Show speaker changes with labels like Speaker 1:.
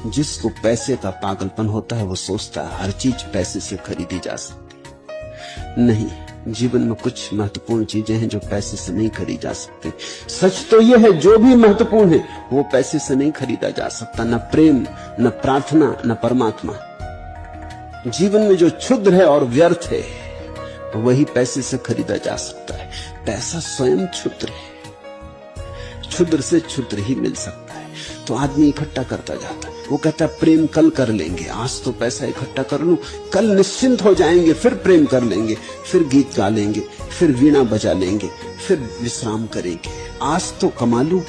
Speaker 1: जिसको पैसे का पागलपन होता है वो सोचता है हर चीज पैसे से खरीदी जा सकती। नहीं, जीवन में कुछ महत्वपूर्ण चीजें हैं जो पैसे से नहीं खरीदी जा सकती। सच तो यह है जो भी महत्वपूर्ण है वो पैसे से नहीं खरीदा जा सकता। न प्रेम, न प्रार्थना, न परमात्मा। जीवन में जो क्षुद्र है और व्यर्थ है वही पैसे से खरीदा जा सकता है। पैसा स्वयं क्षुद्र है, क्षुद्र से क्षुद्र ही मिल सकता है। तो आदमी इकट्ठा करता जाता है। वो कहता है प्रेम कल कर लेंगे, आज तो पैसा इकट्ठा कर लूं, कल निश्चिंत हो जाएंगे, फिर प्रेम कर लेंगे, फिर गीत गा लेंगे, फिर वीणा बजा लेंगे, फिर विश्राम करेंगे। आज तो कमा लूं,